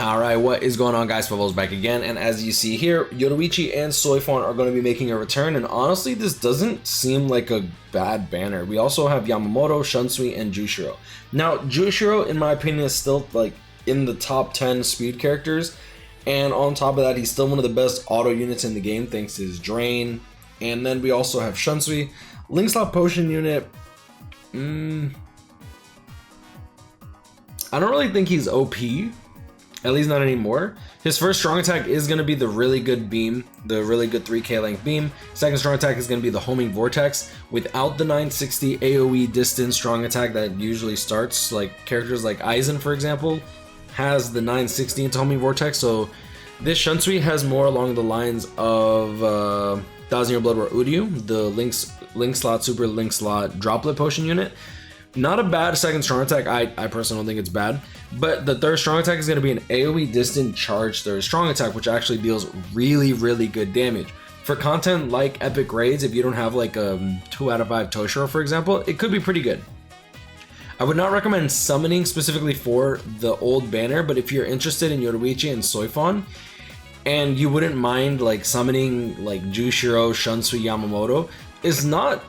Alright, what is going on, guys? Pavel's back again, and as you see here, Yoruichi and Soifon are going to be making a return, and honestly, this doesn't seem like a bad banner. We also have Yamamoto, Shunsui, and Jushiro. Now, Jushiro, in my opinion, is still like in the top 10 speed characters, and on top of that, he's still one of the best auto units in the game thanks to his Drain. And then we also have Shunsui, Link Slot Potion unit. I don't really think he's OP. At least not anymore. His first strong attack is going to be the really good beam, the really good 3k length beam. Second strong attack is going to be the homing vortex without the 960 AoE distance strong attack that usually starts. Like characters like Aizen, for example, has the 960 into homing vortex. So this Shunsui has more along the lines of Thousand Year Blood War Uryu, the Link Slot Super Link Slot Droplet Potion unit. Not a bad second strong attack. I personally don't think it's bad. But the third strong attack is going to be an AoE distant charge third strong attack, which actually deals really, really good damage. For content like epic raids, if you don't have like a 2 out of 5 Toshiro, for example, it could be pretty good. I would not recommend summoning specifically for the old banner, but if you're interested in Yoruichi and Soifon, and you wouldn't mind like summoning like Jushiro, Shunsui, Yamamoto, it's not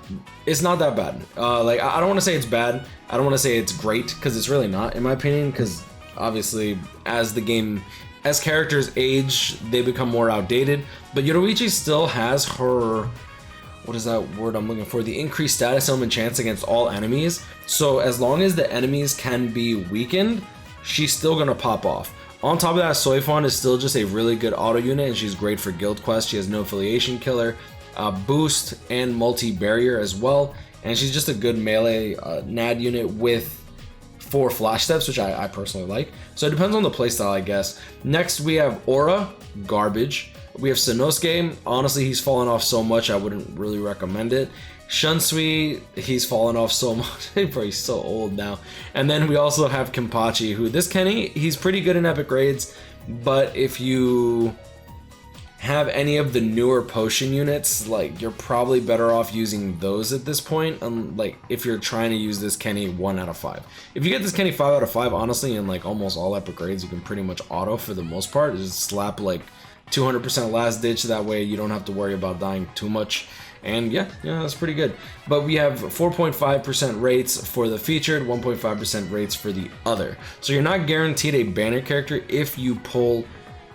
that bad. Like I don't want to say it's bad. I don't want to say it's great, because it's really not, in my opinion. Because obviously, as characters age, they become more outdated. But Yoruichi still has her, what is that word I'm looking for? The increased status element chance against all enemies. So as long as the enemies can be weakened, she's still gonna pop off. On top of that, Soifon is still just a really good auto unit, and she's great for guild quests. She has no affiliation killer, boost, and multi-barrier as well, and she's just a good melee NAD unit with 4 flash steps, which I personally like. So it depends on the playstyle, I guess. Next we have Aura, garbage. We have Sanosuke. Honestly, he's fallen off so much I wouldn't really recommend it. Shunsui, he's fallen off so much. Bro, he's so old now. And then we also have Kenpachi, who this Kenny, he's pretty good in epic raids, but if you have any of the newer potion units, like you're probably better off using those at this point. Like if you're trying to use this Kenny 1 out of 5. If you get this Kenny 5 out of 5, honestly, in like almost all epic raids, you can pretty much auto for the most part. Just slap like 200% last ditch, that way you don't have to worry about dying too much. And yeah, that's pretty good. But we have 4.5% rates for the featured, 1.5% rates for the other. So you're not guaranteed a banner character if you pull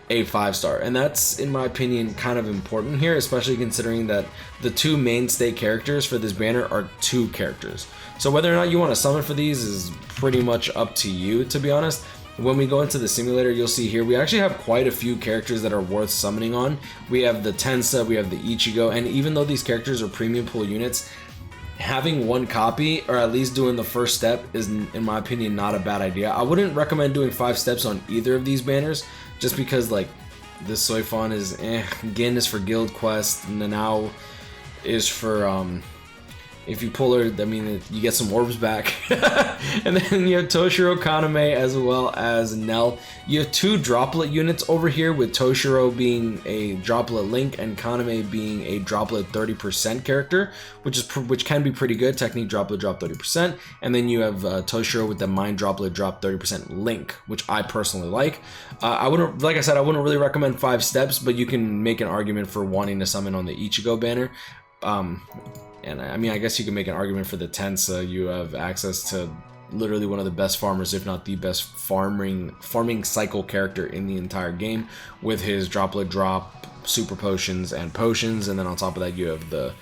a 5-star, and that's, in my opinion, kind of important here, especially considering that the 2 mainstay characters for this banner are 2 characters. So whether or not you want to summon for these is pretty much up to you, to be honest. When we go into the simulator, you'll see here we actually have quite a few characters that are worth summoning on. We have the Tensa, we have the Ichigo, and even though these characters are premium pool units, having 1 copy, or at least doing the first step, is, in my opinion, not a bad idea. I wouldn't recommend doing 5 steps on either of these banners, just because like this Soifon is Gin is for guild quest, Nanao is for if you pull her, I mean, you get some orbs back. And then you have Toshiro, Kaname, as well as Nell. You have 2 droplet units over here, with Toshiro being a droplet Link and Kaname being a droplet 30% character, which can be pretty good. Technique droplet drop 30%, and then you have Toshiro with the mind droplet drop 30% Link, which I personally like. I wouldn't, like I said, I wouldn't really recommend 5 steps, but you can make an argument for wanting to summon on the Ichigo banner. And I mean, I guess you can make an argument for the Tensa. You have access to literally one of the best farmers, if not the best farming cycle character in the entire game, with his droplet drop, super potions, and potions. And then on top of that, you have the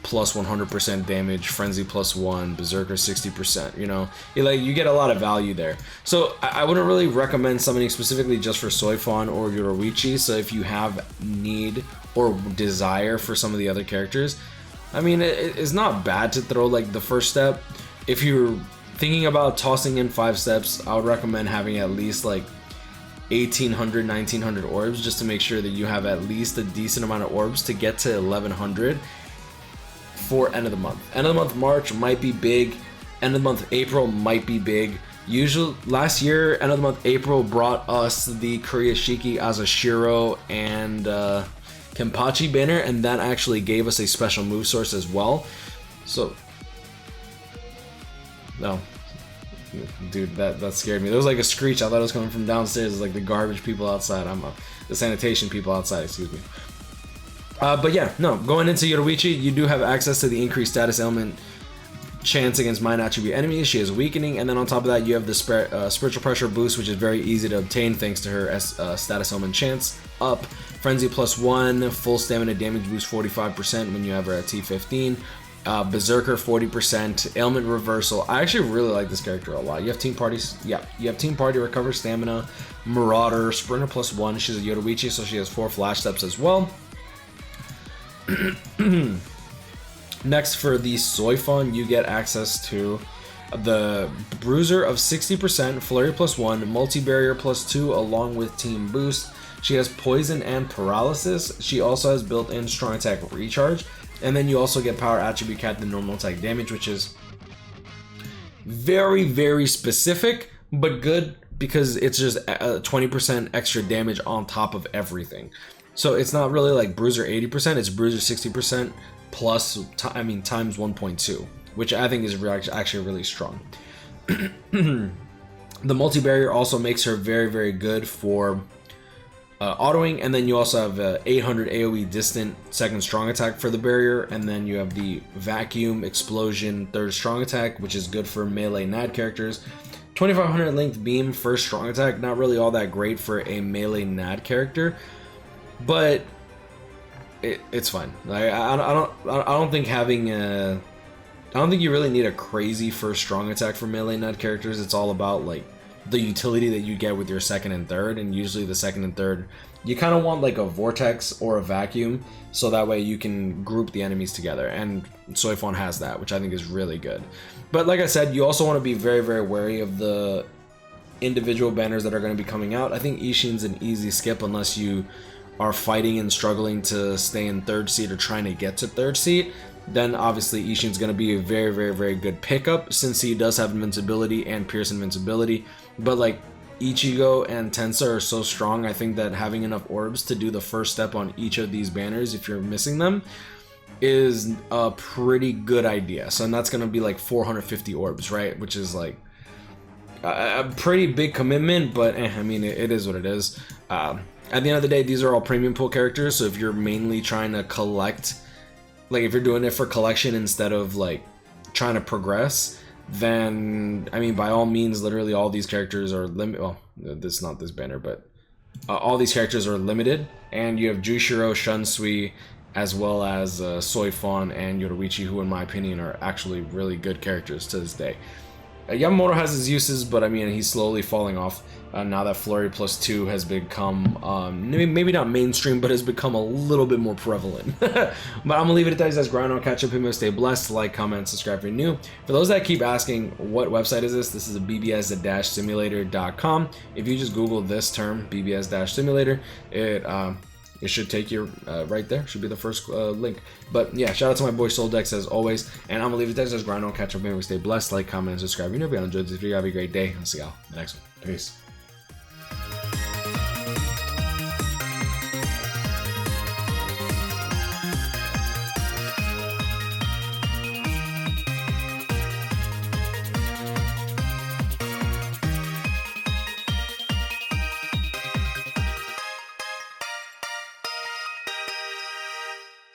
plus 100% damage, frenzy +1, berserker 60%. You know, you get a lot of value there. So I wouldn't really recommend summoning specifically just for Soifon or Yoruichi. So if you have need or desire for some of the other characters, I mean, it's not bad to throw like the first step. If you're thinking about tossing in 5 steps, I would recommend having at least like 1800, 1900 orbs, just to make sure that you have at least a decent amount of orbs to get to 1100 for end of the month. End of the month March might be big. End of the month April might be big. Usually, last year, end of the month April brought us the Kurashiki, Azashiro, and Kenpachi banner, and that actually gave us a special move source as well. So no, dude, that scared me. There was like a screech. I thought it was coming from downstairs. It was like the garbage people outside. The sanitation people outside, excuse me. But yeah, no, going into Yoruichi, you do have access to the increased status ailment chance against mind attribute enemies. She is weakening, and then on top of that, you have the spiritual pressure boost, which is very easy to obtain thanks to her status ailment chance up. Frenzy +1, full stamina damage boost 45% when you have her at T15. Berserker 40%, ailment reversal. I actually really like this character a lot. You have team parties, yeah. You have team party, recover stamina, marauder, sprinter +1. She's a Yoruichi, so she has 4 flash steps as well. Next, for the Soifon, you get access to the Bruiser of 60%, Flurry +1, Multi-Barrier +2, along with Team Boost. She has Poison and Paralysis. She also has built-in Strong Attack Recharge. And then you also get Power Attribute Captain Normal Attack Damage, which is very, very specific, but good because it's just 20% extra damage on top of everything. So it's not really like Bruiser 80%, it's Bruiser 60% plus, times 1.2, which I think is actually really strong. The Multi-Barrier also makes her very, very good for autoing, and then you also have 800 AoE distant second strong attack for the barrier, and then you have the Vacuum Explosion third strong attack, which is good for melee NAD characters. 2500 length beam first strong attack, not really all that great for a melee NAD character, but it's fine. Like, I don't think having I don't think you really need a crazy first strong attack for melee NAD characters. It's all about like the utility that you get with your second and third, and usually the second and third you kind of want like a vortex or a vacuum, so that way you can group the enemies together, and Soifon has that, which I think is really good. But like I said, you also want to be very, very wary of the individual banners that are going to be coming out. I think Ishin's an easy skip unless you are fighting and struggling to stay in third seat or trying to get to third seat. Then obviously Ishin's going to be a very, very, very good pickup since he does have invincibility and Pierce invincibility. But like Ichigo and Tensa are so strong, I think that having enough orbs to do the first step on each of these banners, if you're missing them, is a pretty good idea. So and that's going to be like 450 orbs, right? Which is like a pretty big commitment, but I mean, it is what it is. At the end of the day, these are all premium pool characters, so if you're mainly trying to collect, like if you're doing it for collection instead of like trying to progress, then I mean, by all means, literally all these characters are limited. Well, this is not this banner, but all these characters are limited, and you have Jushiro, Shunsui, as well as Soifon and Yoruichi, who in my opinion are actually really good characters to this day. Yamamoto has his uses, but I mean, he's slowly falling off now that Flurry +2 has become, maybe not mainstream, but has become a little bit more prevalent. But I'm gonna leave it at that. Guys, grind on, catch up, people, stay blessed, like, comment, subscribe if you're new. For those that keep asking, what website is this? This is a bbs-simulator.com. If you just Google this term, bbs-simulator, it should take you right there. Should be the first link. But yeah, shout out to my boy Soldex as always. And I'm gonna leave it there. Just grind on, catch up, maybe stay blessed, like, comment, and subscribe. You know, if you enjoyed this video, have a great day. I'll see y'all in the next one. Peace.